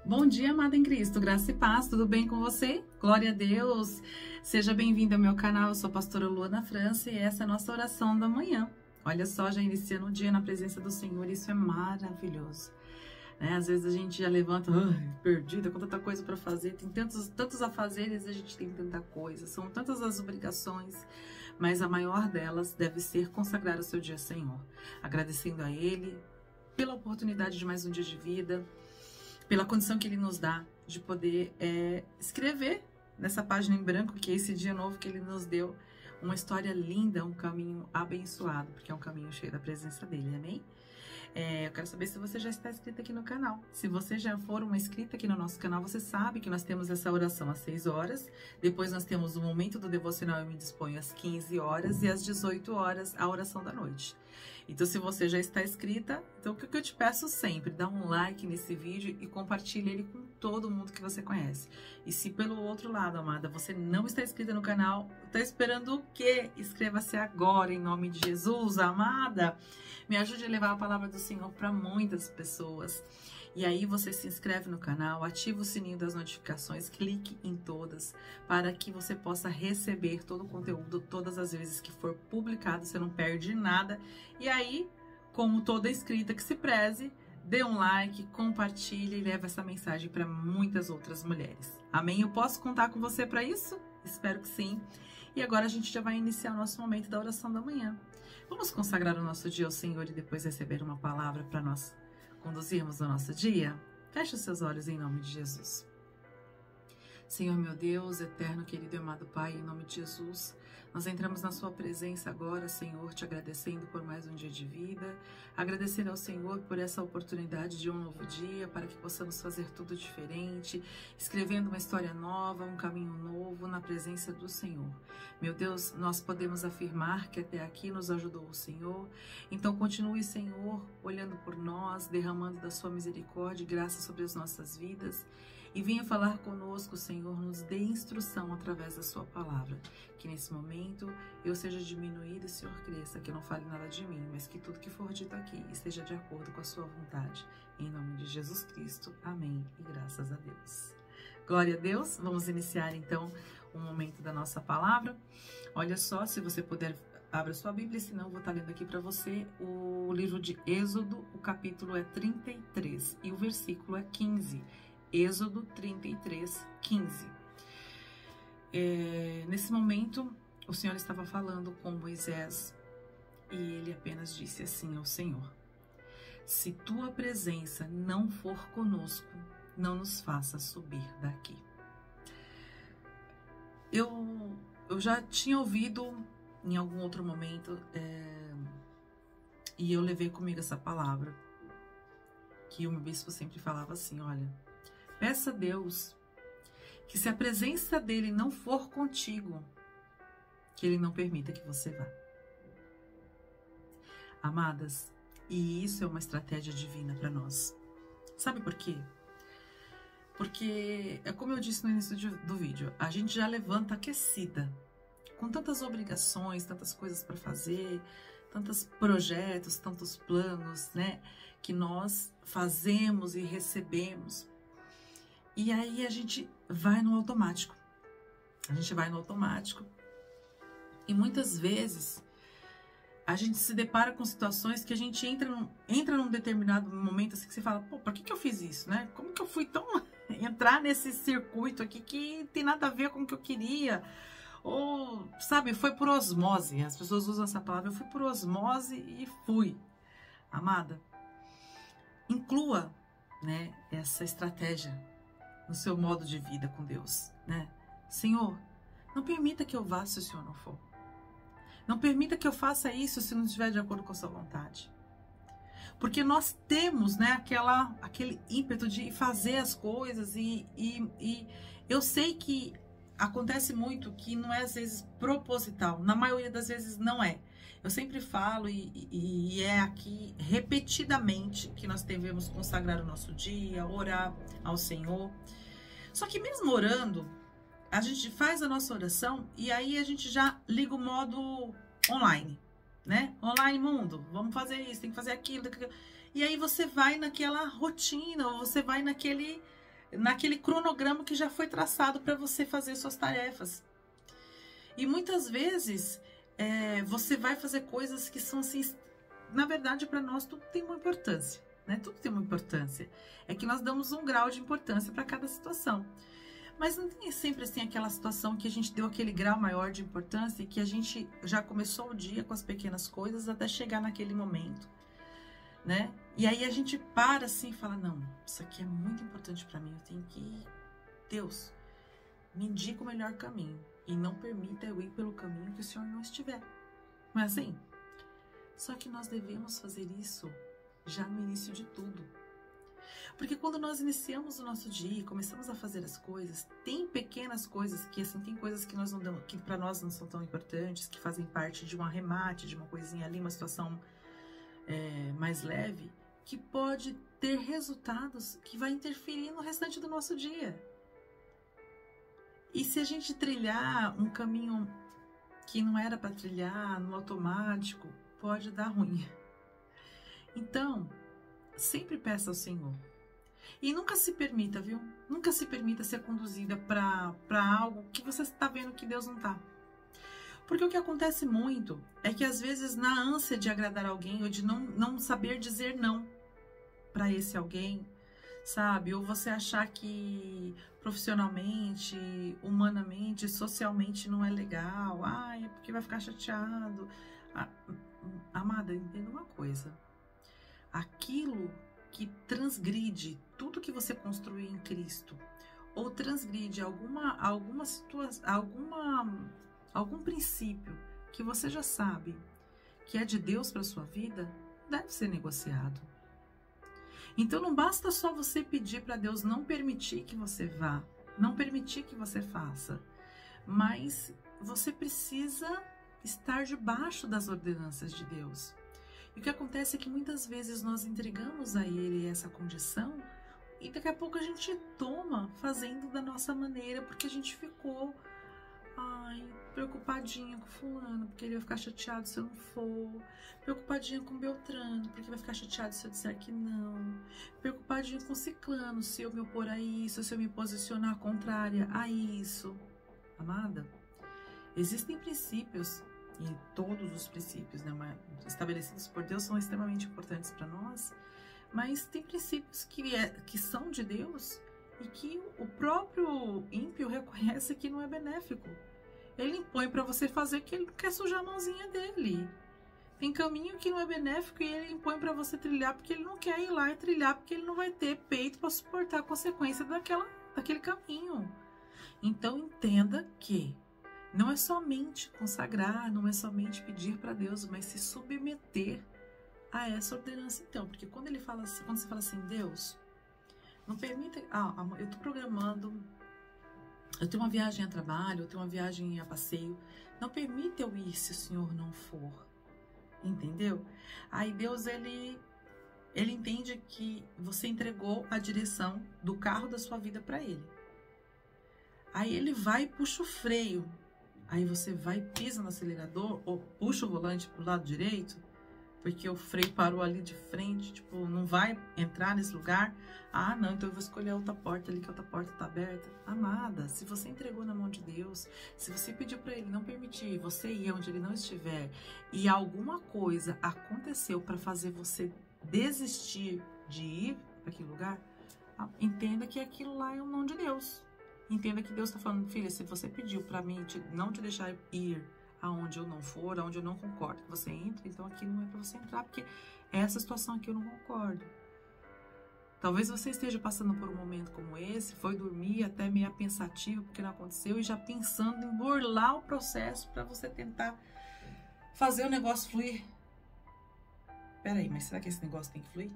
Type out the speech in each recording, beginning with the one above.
Bom dia, amada em Cristo, graça e paz, tudo bem com você? Glória a Deus! Seja bem-vindo ao meu canal, eu sou a pastora Luana França e essa é a nossa oração da manhã. Olha só, já iniciando o dia na presença do Senhor, isso é maravilhoso. Às vezes a gente já levanta, perdida, com tanta coisa para fazer, tem tantos afazeres, a gente tem tanta coisa, são tantas as obrigações, mas a maior delas deve ser consagrar o seu dia ao Senhor, agradecendo a Ele pela oportunidade de mais um dia de vida, pela condição que Ele nos dá de poder escrever nessa página em branco, que é esse dia novo que Ele nos deu, uma história linda, um caminho abençoado, porque é um caminho cheio da presença dEle, amém? Eu quero saber se você já está inscrito aqui no canal. Se você já for uma inscrita aqui no nosso canal, você sabe que nós temos essa oração às 6 horas. Depois nós temos o momento do devocional Eu Me Disponho às 15 horas e às 18 horas a oração da noite. Então, se você já está inscrita, então o que eu te peço sempre, dá um like nesse vídeo e compartilhe ele com todo mundo que você conhece. E se pelo outro lado, amada, você não está inscrita no canal, está esperando o quê? Inscreva-se agora, em nome de Jesus, amada. Me ajude a levar a palavra do Senhor para muitas pessoas. E aí você se inscreve no canal, ativa o sininho das notificações, clique em todas, para que você possa receber todo o conteúdo todas as vezes que for publicado, você não perde nada. E aí, como toda inscrita que se preze, dê um like, compartilhe e leve essa mensagem para muitas outras mulheres. Amém? Eu posso contar com você para isso? Espero que sim. E agora a gente já vai iniciar o nosso momento da oração da manhã. Vamos consagrar o nosso dia ao Senhor e depois receber uma palavra para nós conduzirmos o nosso dia? Feche os seus olhos em nome de Jesus. Senhor meu Deus, eterno, querido e amado Pai, em nome de Jesus, nós entramos na sua presença agora, Senhor, te agradecendo por mais um dia de vida, agradecendo ao Senhor por essa oportunidade de um novo dia, para que possamos fazer tudo diferente, escrevendo uma história nova, um caminho novo na presença do Senhor. Meu Deus, nós podemos afirmar que até aqui nos ajudou o Senhor, então continue, Senhor, olhando por nós, derramando da sua misericórdia e graça sobre as nossas vidas, e venha falar conosco, Senhor, nos dê instrução através da sua palavra. Que nesse momento eu seja diminuída e o Senhor cresça, que eu não fale nada de mim, mas que tudo que for dito aqui esteja de acordo com a sua vontade. Em nome de Jesus Cristo. Amém. E graças a Deus. Glória a Deus. Vamos iniciar então o momento da nossa palavra. Olha só, se você puder, abra sua Bíblia, senão eu vou estar lendo aqui para você o livro de Êxodo, o capítulo é 33 e o versículo é 15. Êxodo 33, 15. Nesse momento, o Senhor estava falando com Moisés e ele apenas disse assim ao Senhor: se tua presença não for conosco, não nos faça subir daqui. Eu já tinha ouvido em algum outro momento e eu levei comigo essa palavra, que o meu bispo sempre falava assim: olha, peça a Deus que se a presença dele não for contigo, que ele não permita que você vá. Amadas, e isso é uma estratégia divina para nós. Sabe por quê? Porque, é como eu disse no início do vídeo, a gente já levanta aquecida, com tantas obrigações, tantas coisas para fazer, tantos projetos, tantos planos, né, que nós fazemos e recebemos. E aí a gente vai no automático. E muitas vezes a gente se depara com situações que a gente entra num determinado momento assim que você fala: pô, por que eu fiz isso, né? Como que eu fui tão entrar nesse circuito aqui que tem nada a ver com o que eu queria? Ou, sabe, foi por osmose. As pessoas usam essa palavra: eu fui por osmose e fui. Amada, inclua, né, essa estratégia no seu modo de vida com Deus, né? Senhor, não permita que eu vá se o Senhor não for. Não permita que eu faça isso se não estiver de acordo com a sua vontade. Porque nós temos, né, aquele ímpeto de fazer as coisas e eu sei que acontece muito que não é às vezes proposital, na maioria das vezes não é. Eu sempre falo e é aqui repetidamente que nós devemos consagrar o nosso dia, orar ao Senhor. Só que mesmo orando, a gente faz a nossa oração e aí a gente já liga o modo online, né? Online mundo, vamos fazer isso, tem que fazer aquilo. E aí você vai naquela rotina, ou você vai naquele cronograma que já foi traçado para você fazer suas tarefas. E muitas vezes você vai fazer coisas que são assim, na verdade, para nós tudo tem uma importância, né? Tudo tem uma importância. É que nós damos um grau de importância para cada situação. Mas não tem sempre assim aquela situação que a gente deu aquele grau maior de importância e que a gente já começou o dia com as pequenas coisas até chegar naquele momento, né? E aí a gente para assim e fala, não, isso aqui é muito importante para mim, eu tenho que ir. Deus, me indica o melhor caminho e não permita eu ir pelo caminho que o Senhor não estiver. Não é assim? Só que nós devemos fazer isso já no início de tudo. Porque quando nós iniciamos o nosso dia e começamos a fazer as coisas, tem pequenas coisas que assim, tem coisas que nós não damos, que para nós não são tão importantes, que fazem parte de um arremate, de uma coisinha ali, uma situação mais leve, que pode ter resultados que vai interferir no restante do nosso dia. E se a gente trilhar um caminho que não era para trilhar, no automático, pode dar ruim. Então, sempre peça ao Senhor. E nunca se permita, viu? Nunca se permita ser conduzida para algo que você está vendo que Deus não está. Porque o que acontece muito é que às vezes na ânsia de agradar alguém ou de não saber dizer não para esse alguém, sabe? Ou você achar que profissionalmente, humanamente, socialmente não é legal. Ai, é porque vai ficar chateado. Amada, entenda uma coisa. Aquilo que transgride tudo que você construiu em Cristo, ou transgride alguma situação, algum princípio que você já sabe que é de Deus para sua vida, deve ser negociado. Então não basta só você pedir para Deus não permitir que você vá, não permitir que você faça, mas você precisa estar debaixo das ordenanças de Deus. E o que acontece é que muitas vezes nós entregamos a Ele essa condição e daqui a pouco a gente toma fazendo da nossa maneira porque a gente ficou preocupadinha com fulano, porque ele vai ficar chateado se eu não for. Preocupadinha com Beltrano, porque vai ficar chateado se eu disser que não. Preocupadinha com Ciclano, se eu me opor a isso, se eu me posicionar contrária a isso. Amada, existem princípios, e todos os princípios, né, estabelecidos por Deus são extremamente importantes para nós, mas tem princípios que são de Deus e que o próprio ímpio reconhece que não é benéfico. Ele impõe para você fazer que ele não quer sujar a mãozinha dele. Tem caminho que não é benéfico e ele impõe para você trilhar porque ele não quer ir lá e trilhar porque ele não vai ter peito para suportar a consequência daquele caminho. Então entenda que não é somente consagrar, não é somente pedir para Deus, mas se submeter a essa ordenança então. Porque quando você fala assim, Deus, não permita... eu estou programando... Eu tenho uma viagem a trabalho, eu tenho uma viagem a passeio. Não permita eu ir se o Senhor não for. Entendeu? Aí Deus, ele entende que você entregou a direção do carro da sua vida para Ele. Aí Ele vai e puxa o freio. Aí você vai e pisa no acelerador ou puxa o volante para o lado direito, porque o freio parou ali de frente, tipo, não vai entrar nesse lugar. Ah, não, então eu vou escolher a outra porta ali, que a outra porta está aberta. Amada, se você entregou na mão de Deus, se você pediu para Ele não permitir você ir onde Ele não estiver, e alguma coisa aconteceu para fazer você desistir de ir para aquele lugar, entenda que aquilo lá é o não de Deus. Entenda que Deus está falando, filha, se você pediu para mim não te deixar ir aonde eu não for, aonde eu não concordo que você entre, então aqui não é para você entrar, porque essa situação aqui eu não concordo. Talvez você esteja passando por um momento como esse, foi dormir até meio pensativo porque não aconteceu e já pensando em burlar o processo para você tentar fazer o negócio fluir. Peraí, mas será que esse negócio tem que fluir?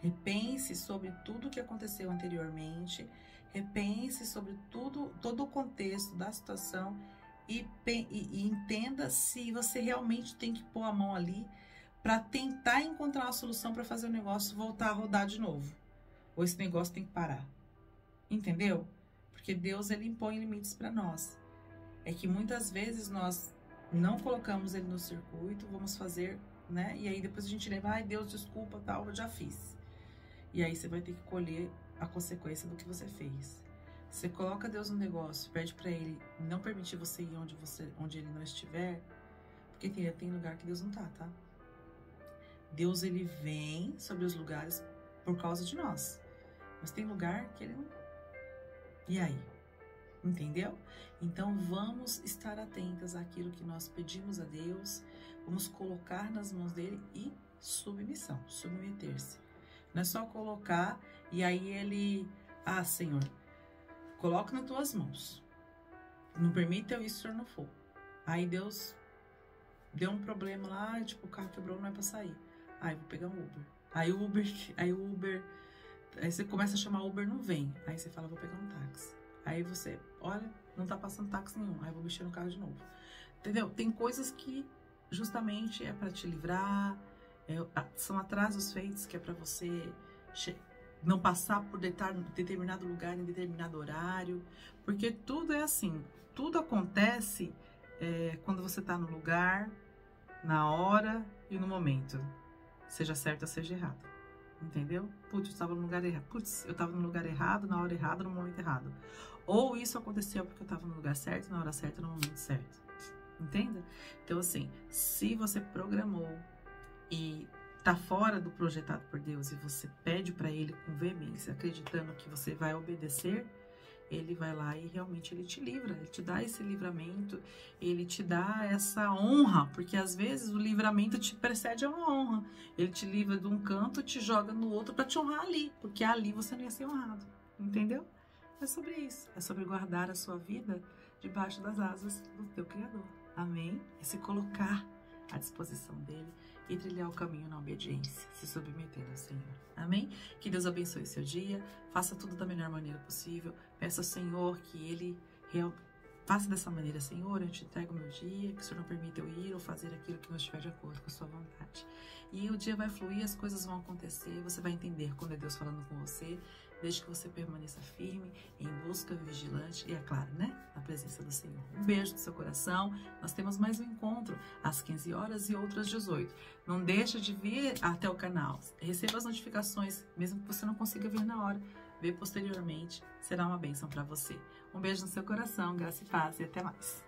Repense sobre tudo o que aconteceu anteriormente, repense sobre todo o contexto da situação e entenda se você realmente tem que pôr a mão ali para tentar encontrar uma solução para fazer o negócio voltar a rodar de novo. Ou esse negócio tem que parar. Entendeu? Porque Deus, ele impõe limites para nós. É que muitas vezes nós não colocamos ele no circuito, vamos fazer, né? E aí depois a gente lembra, ai Deus, desculpa, tal, eu já fiz. E aí você vai ter que colher a consequência do que você fez. Você coloca Deus no negócio, pede para Ele não permitir você ir onde Ele não estiver, porque tem lugar que Deus não tá? Deus, Ele vem sobre os lugares por causa de nós. Mas tem lugar que Ele não... E aí? Entendeu? Então vamos estar atentas àquilo que nós pedimos a Deus, vamos colocar nas mãos dele e submissão, submeter-se. Não é só colocar e aí ele, Senhor, coloca nas tuas mãos, não permita eu ir se o Senhor não for. Aí Deus deu um problema lá, tipo, o carro quebrou, não é pra sair. Aí vou pegar um Uber. Aí você começa a chamar Uber, não vem. Aí você fala, vou pegar um táxi. Aí você, olha, não tá passando táxi nenhum. Aí eu vou mexer no carro de novo. Entendeu? Tem coisas que justamente é para te livrar, são atrasos feitos que é para você não passar por determinado lugar em determinado horário. Porque tudo é assim, tudo acontece quando você tá no lugar, na hora e no momento. Seja certo ou seja errado. Entendeu? Putz, eu estava no lugar errado. Putz, eu estava no lugar errado, na hora errada, no momento errado. Ou isso aconteceu porque eu estava no lugar certo, na hora certa, no momento certo. Entenda? Então, assim, se você programou e tá fora do projetado por Deus e você pede para Ele com veemência, acreditando que você vai obedecer, Ele vai lá e realmente Ele te livra, Ele te dá esse livramento, Ele te dá essa honra, porque às vezes o livramento te precede a uma honra. Ele te livra de um canto, te joga no outro para te honrar ali, porque ali você não ia ser honrado, entendeu? É sobre isso, é sobre guardar a sua vida debaixo das asas do teu Criador, amém? É se colocar à disposição dele e trilhar o caminho na obediência, se submetendo ao Senhor. Amém? Que Deus abençoe seu dia, faça tudo da melhor maneira possível, peça ao Senhor que Ele faça dessa maneira. Senhor, eu te entrego o meu dia, que o Senhor não permita eu ir ou fazer aquilo que não estiver de acordo com a sua vontade. E o dia vai fluir, as coisas vão acontecer, você vai entender quando é Deus falando com você, desde que você permaneça firme, em busca, vigilante e, é claro, né, na presença do Senhor. Um beijo no seu coração. Nós temos mais um encontro às 15 horas e outras 18. Não deixa de vir até o canal. Receba as notificações, mesmo que você não consiga ver na hora. Ver posteriormente, será uma bênção para você. Um beijo no seu coração, graça e paz e até mais.